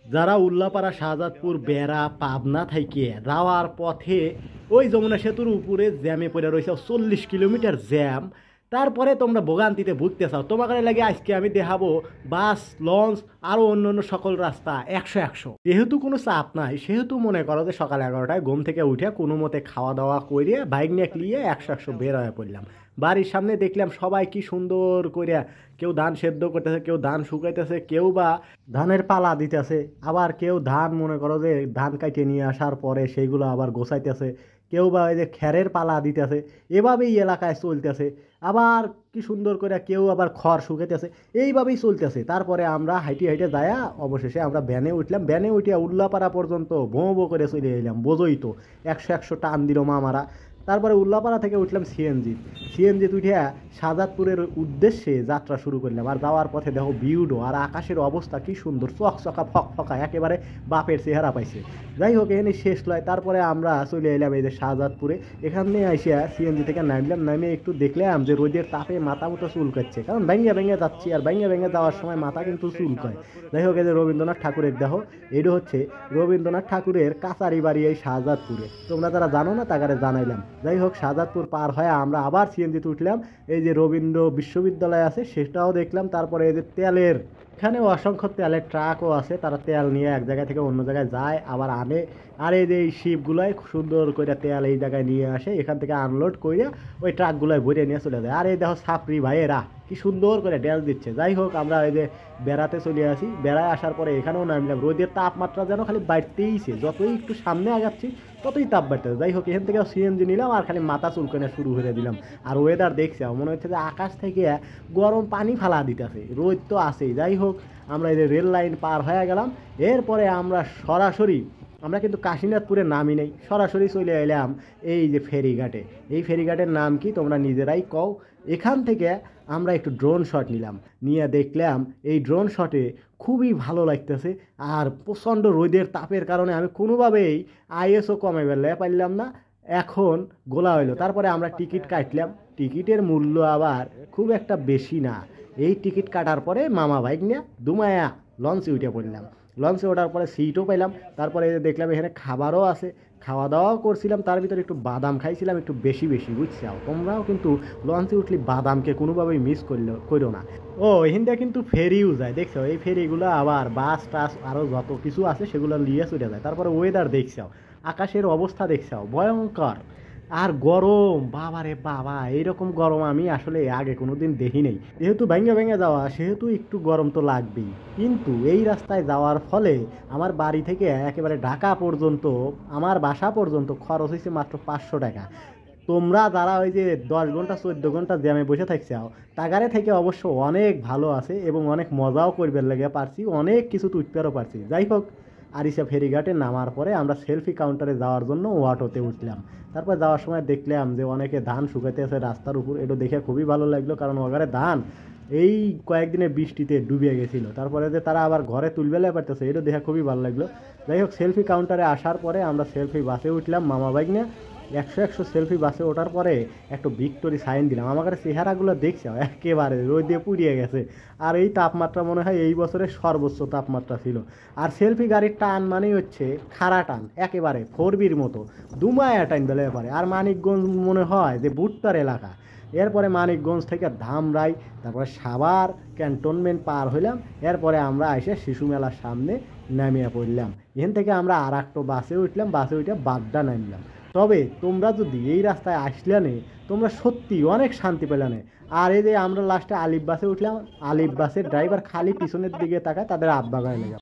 যারা উল্লাপাড়া শাহজাদপুর বেড়া পাবনা থেকে যাওয়ার পথে ওই যমুনা সেতুর উপরে জ্যামে পড়ে রয়েছে 40 কিলোমিটার জ্যাম। তারপরে তোমরা ভোগান্তিতে ভুগতে চাও, তোমাকে লাগে আজকে আমি দেখাবো বাস, লঞ্চ আরও অন্য অন্য সকল রাস্তা 100-100। যেহেতু কোনো চাপ নাই সেহেতু মনে করো যে সকাল 11টায় ঘুম থেকে উঠে কোনো মতে খাওয়া দাওয়া করে বাইক নিয়ে ক্লিয়ে 100-100 বের হয়ে পড়লাম। বাড়ির সামনে দেখলাম সবাই কি সুন্দর করে, কেউ ধান সেদ্ধ করতেছে, কেউ ধান শুকাইতেছে, কেউ বা ধানের পালা দিতেছে, আবার কেউ ধান মনে করো যে ধান কাটিয়ে নিয়ে আসার পরে সেইগুলো আবার গোছাইতেছে, কেউ বা ওই যে খ্যারের পালা দিতেছে। এভাবেই এলাকায় চলতেছে। আবার কি সুন্দর করে কেউ আবার খড় শুকাইতেছে, এইভাবেই চলতেছে। তারপরে আমরা হাইটে হাইটে যায়া অবশেষে আমরা ভ্যানে উঠলাম। ভ্যানে উঠিয়া উল্লাপাড়া পর্যন্ত ভোঁ ভোঁ করে চলে এলাম, বোঝোই তো 100-100 টান দিল মামারা। তারপরে উল্লাপাড়া থেকে উঠলাম সিএনজি উঠিয়া শাহজাদপুরের উদ্দেশ্যে যাত্রা শুরু করলাম। আর যাওয়ার পথে দেখো ভিউডো আর আকাশের অবস্থা কি সুন্দর, চকচকা ফকফকা, একেবারে বাপের চেহারা পাইছে। যাই হোক এখানে শেষ লয়। তারপরে আমরা চলে এলাম এই যে শাহজাদপুরে। এখানে আসিয়া সিএনজি থেকে নামলাম, নামে একটু দেখলাম যে রোদের তাপে মাথা মতো চুলকাচ্ছে, কারণ ভেঙে ভেঙে যাচ্ছি আর ভেঙে ভেঙে যাওয়ার সময় মাথা কিন্তু চুলকায়। যাই হোক এই যে রবীন্দ্রনাথ ঠাকুরের দেখো, এটা হচ্ছে রবীন্দ্রনাথ ঠাকুরের কাছারি বাড়ি এই শাহজাদপুরে। তোমরা যারা জানো না তাকারে জানাইলাম। যাই হোক শাহজাদপুর পার হয়ে আমরা আবার সিএনজিতে উঠলাম। এই যে রবীন্দ্র বিশ্ববিদ্যালয় আছে সেটাও দেখলাম। তারপরে এই যে তেলের, এখানে অসংখ্য তেলের ট্রাকও আছে, তারা তেল নিয়ে এক জায়গা থেকে অন্য জায়গায় যায় আবার আনে। আর এই যে এই শিপগুলাই সুন্দর করে তেল এই জায়গায় নিয়ে আসে, এখান থেকে আনলোড করে ওই ট্রাকগুলোয় ভরে নিয়ে চলে যায়। আর এই দেখো ছাপরি ভাইয়েরা কি সুন্দর করে ড্যান্স দিচ্ছে। যাই হোক আমরা এই যে বেড়াতে চলে আসি, বেড়ায় আসার পরে এখানেও নামলাম। রোদের তাপমাত্রা যেন খালি বাড়তেইছে, যতই একটু সামনে আগাচ্ছি ততই তাপ বাড়তেছে। যাই হোক এখান থেকে সিএনজি নিলাম আর খালি মাথা চুলকানো শুরু করে দিলাম। আর ওয়েদার দেখছে মনে হচ্ছে যে আকাশ থেকে গরম পানি ফালা দিতেছে, রোদ তো আছেই। যাই হোক আমরা এই যে রেল লাইন পার হয়ে গেলাম। এরপরে আমরা সরাসরি, আমরা কিন্তু কাশীনাথপুরে নামি নেই, সরাসরি চলে এলাম এই যে ফেরিঘাটে। এই ফেরিঘাটের নাম কি তোমরা নিজেরাই কও। এখান থেকে আমরা একটু ড্রোন শট নিলাম, নিয়ে দেখলাম এই ড্রোন শটে খুবই ভালো লাগতেছে। আর প্রচণ্ড রোদের তাপের কারণে আমি কোনোভাবেই আইএসও কমাইবার পারলাম না, এখন গোলা হইলো। তারপরে আমরা টিকিট কাটলাম, টিকিটের মূল্য আবার খুব একটা বেশি না। এই টিকিট কাটার পরে মামা বাইক নিয়ে দুমায়া লঞ্চে উঠে পড়লাম। লঞ্চে ওঠার পরে সিটও পেলাম। তারপরে দেখলাম এখানে খাবারও আছে, খাওয়া দাওয়াও করছিলাম। তার ভিতরে একটু বাদাম খাইছিলাম একটু বেশি বেশি, বুঝছাও। তোমরাও কিন্তু লঞ্চে উঠলে বাদামকে কোনোভাবেই মিস করো না। ও এখানটা কিন্তু ফেরিও যায়, দেখছো এই ফেরিগুলো আবার বাস টাস আরও যত কিছু আছে সেগুলো নিয়ে চলে যায়। তারপরে ওয়েদার দেখছাও, আকাশের অবস্থা দেখছাও ভয়ঙ্কর। আর গরম, বাবা রে বাবা, এইরকম গরম আমি আসলে আগে কোনো দিন দেখি নেই। যেহেতু ভেঙে ভেঙে যাওয়া সেহেতু একটু গরম তো লাগবেই। কিন্তু এই রাস্তায় যাওয়ার ফলে আমার বাড়ি থেকে একেবারে ঢাকা পর্যন্ত, আমার বাসা পর্যন্ত খরচ হয়েছে মাত্র 500 টাকা। তোমরা যারা ওই যে 10 ঘন্টা 14 ঘন্টা জ্যামে বসে থাকছাও তাগারে থেকে অবশ্য অনেক ভালো আছে এবং অনেক মজাও করবার লেগে পারছি, অনেক কিছু তুইতেও পারছি। যাই হোক আরিসা ফেরিঘাটে নামার পরে আমরা সেলফি কাউন্টারে যাওয়ার জন্য অটোতে উঠলাম। তারপর যাওয়ার সময় দেখলাম যে অনেকে ধান শুকাইতে আছে রাস্তার উপর। এটা দেখে খুবই ভালো লাগলো, কারণ ওখানে ধান এই কয়েকদিনের বৃষ্টিতে ডুবে গেছিলো। তারপরে যে তারা আবার ঘরে তুলবেলা পারতেছে, এটা দেখে খুবই ভালো লাগলো। যাই হোক সেলফি কাউন্টারে আসার পরে আমরা সেলফি বাসে উঠলাম মামা বাইক নিয়ে। 100-100 সেলফি বাসে ওঠার পরে একটু ভিক্টোরি সাইন দিলাম। আমার চেহারাগুলো দেখছে একেবারে রোদ দিয়ে পুড়িয়ে গেছে। আর এই তাপমাত্রা মনে হয় এই বছরের সর্বোচ্চ তাপমাত্রা ছিল। আর সেলফি গাড়ির টান মানেই হচ্ছে খাড়া টান, একেবারে 4বির মতো দুমায়া টাইম বেলে পারে। আর মানিকগঞ্জ মনে হয় যে ভুট্টার এলাকা। এরপরে মানিকগঞ্জ থেকে ধামরাই, তারপরে সাভার ক্যান্টনমেন্ট পার হইলাম। এরপরে আমরা এসে শিশু মেলার সামনে নামিয়ে পড়লাম। এখান থেকে আমরা আর একটা বাসে উঠলাম, বাসে উঠে বাগদা নামলাম। তবে তোমরা যদি এই রাস্তায় আসলে নে তোমরা সত্যি অনেক শান্তি পেলে নে। আর এই যে আমরা লাস্টে আলিফ বাসে উঠলাম, আলিফ বাসের ড্রাইভার খালি পিছনের দিকে তাকায়, তাদের আব্বা গায়ে লেগে